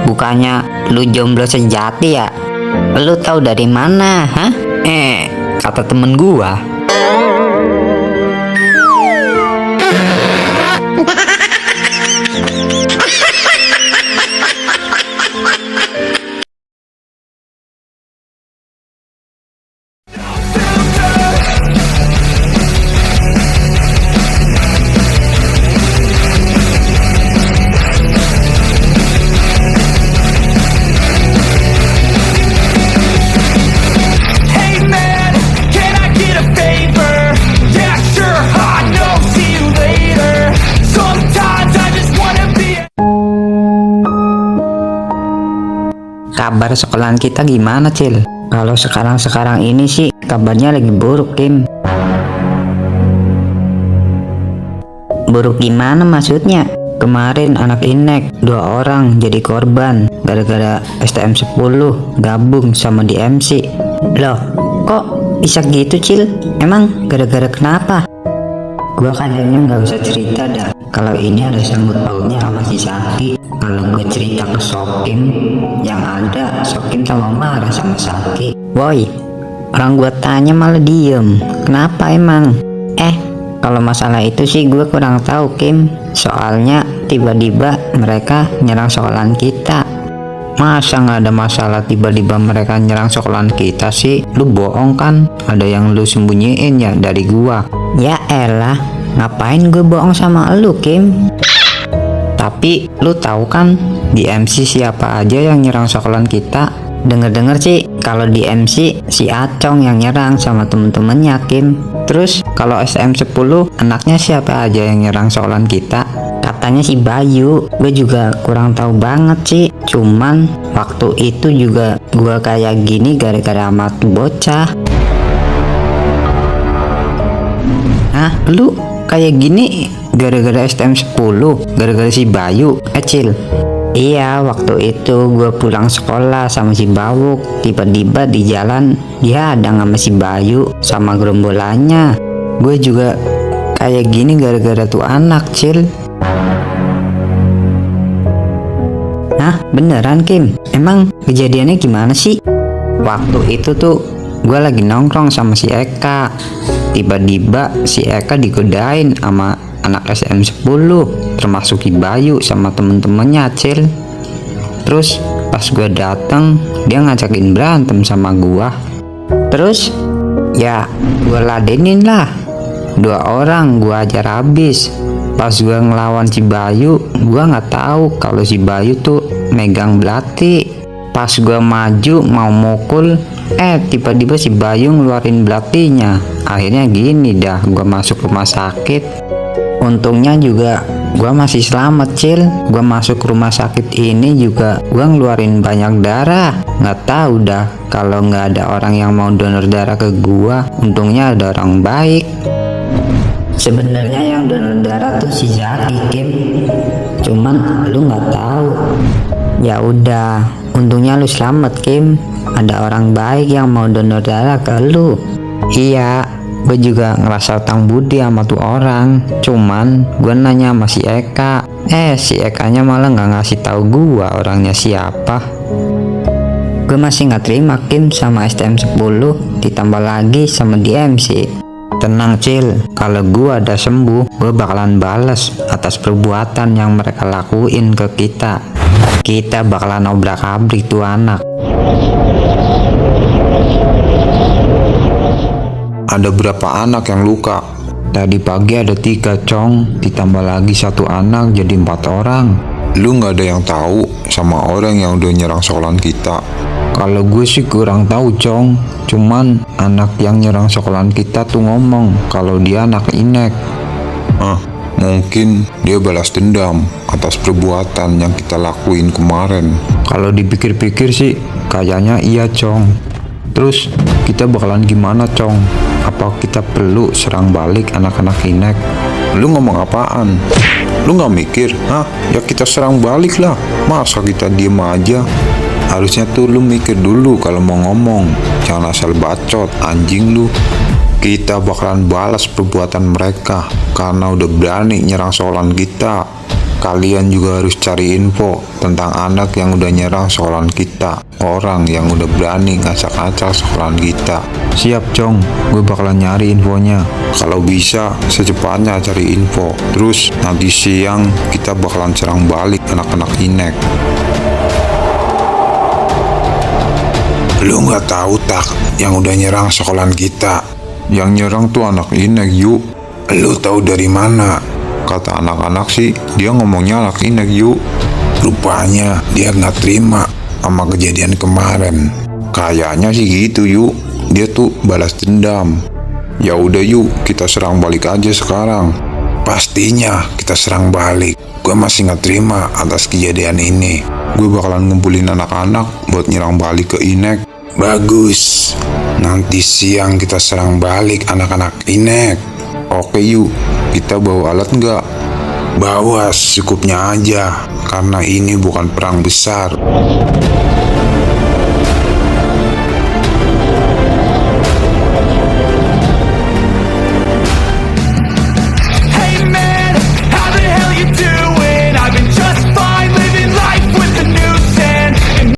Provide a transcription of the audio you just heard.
Bukannya lu jomblo sejati ya? Lu tahu dari mana, hah? Kata temen gua. Hey man, can I get a favor? Yeah, sure, I know, see you later. Sometimes I just wanna be. Kabar sekolahan kita gimana, Cil? Kalau sekarang ini sih kabarnya lagi buruk, Kim. Buruk gimana maksudnya? Kemarin anak Inek 2 orang jadi korban gara-gara STM 10 gabung sama di MC. Loh, kok bisa gitu, Cil? Emang gara-gara kenapa? Gua kayaknya nggak bisa cerita dah kalau ini ada sangkut pautnya sama si Saki. Kalau gue cerita ke Sokim, yang ada Sokim tambah marah sama Saki. Woi, orang gua tanya malah diem. Kenapa emang? Kalau masalah itu sih gue kurang tahu, Kim. Soalnya tiba-tiba mereka nyerang sekolahan kita. Masa nggak ada masalah tiba-tiba mereka nyerang sekolahan kita sih? Lu bohong kan? Ada yang lu sembunyiin ya dari gua? Ya elah, ngapain gue bohong sama lu, Kim? Tapi lu tahu kan di MC siapa aja yang nyerang sekolahan kita? Dengar-dengar sih kalau di MC si Acong yang nyerang sama temen-temennya, Kim. Terus kalau SM10 anaknya siapa aja yang nyerang sekolahan kita? Katanya si Bayu. Gue juga kurang tahu banget sih. Cuman waktu itu juga gue kayak gini gara-gara sama tuh bocah. Hah? Lu kayak gini gara-gara STM10? Gara-gara si Bayu? Cil. Iya, waktu itu gue pulang sekolah sama si Bawuk. Tiba-tiba di jalan dia ada sama si Bayu sama gerombolannya. Gue juga kayak gini gara-gara tuh anak, Cil. Hah, beneran, Kim? Emang kejadiannya gimana sih? Waktu itu tuh gue lagi nongkrong sama si Eka. Tiba-tiba si Eka digodain sama anak SM10, termasuk si Bayu sama temen-temennya, Cil. Terus pas gue dateng, dia ngajakin berantem sama gua. Terus ya gue ladenin lah. 2 orang gua ajar habis. Pas gue ngelawan si Bayu, gua nggak tahu kalau si Bayu tuh megang belati. Pas gue maju mau mukul, tiba-tiba si Bayu ngeluarin belatinya. Akhirnya gini dah, gue masuk rumah sakit. Untungnya juga gue masih selamat, Cil. Gue masuk rumah sakit ini juga gue ngeluarin banyak darah. Nggak tahu dah kalau nggak ada orang yang mau donor darah ke gue. Untungnya ada orang baik. Sebenarnya yang donor darah tuh si Zaki, Kim. Cuman lu nggak tahu. Ya udah, untungnya lu selamat, Kim. Ada orang baik yang mau donor darah ke lu. Iya, gue juga ngerasa utang budi sama tuh orang. Cuman gue nanya sama si Eka, si Ekanya malah nggak ngasih tahu gue orangnya siapa. Gue masih nggak terima, Kim, sama STM10 ditambah lagi sama DMC. Tenang, Cil, kalau gue ada sembuh, gue bakalan balas atas perbuatan yang mereka lakuin ke kita. Kita bakalan obrak-abrik tuh anak. Ada berapa anak yang luka? Tadi pagi ada 3, Cong. Ditambah lagi 1 anak jadi 4 orang. Lu nggak ada yang tahu sama orang yang udah nyerang sekolahan kita? Kalau gue sih kurang tahu, Cong. Cuman anak yang nyerang sekolahan kita tuh ngomong kalau dia anak Inek. Mungkin dia balas dendam atas perbuatan yang kita lakuin kemarin. Kalau dipikir-pikir sih kayaknya iya, Cong. Terus kita bakalan gimana, Cong? Apa kita perlu serang balik anak-anak Inek? Lu ngomong apaan? Lu nggak mikir? Ya kita serang balik lah. Masa kita diem aja? Harusnya tuh lu mikir dulu kalau mau ngomong. Jangan asal bacot, anjing lu. Kita bakalan balas perbuatan mereka karena udah berani nyerang sekolahan kita. Kalian juga harus cari info tentang anak yang udah nyerang sekolahan kita, orang yang udah berani ngacak-ngacak sekolahan kita. Siap Cong, gue bakalan nyari infonya. Kalau bisa secepatnya cari info. Terus nanti siang kita bakalan serang balik anak-anak Inek. Lu nggak tahu tak yang udah nyerang sekolahan kita? Yang nyerang tuh anak Inek yuk. Lu tahu dari mana? Kata anak-anak sih dia ngomongnya anak Inek yuk. Rupanya dia nggak terima sama kejadian kemarin. Kayaknya sih gitu yuk. Dia tuh balas dendam. Ya udah yuk kita serang balik aja sekarang. Pastinya kita serang balik. Gue masih nggak terima atas kejadian ini. Gue bakalan ngumpulin anak-anak buat nyerang balik ke Inek. Bagus. Nanti siang kita serang balik anak-anak Inek. Oke yuk, kita bawa alat nggak? Bawa secukupnya aja, karena ini bukan perang besar.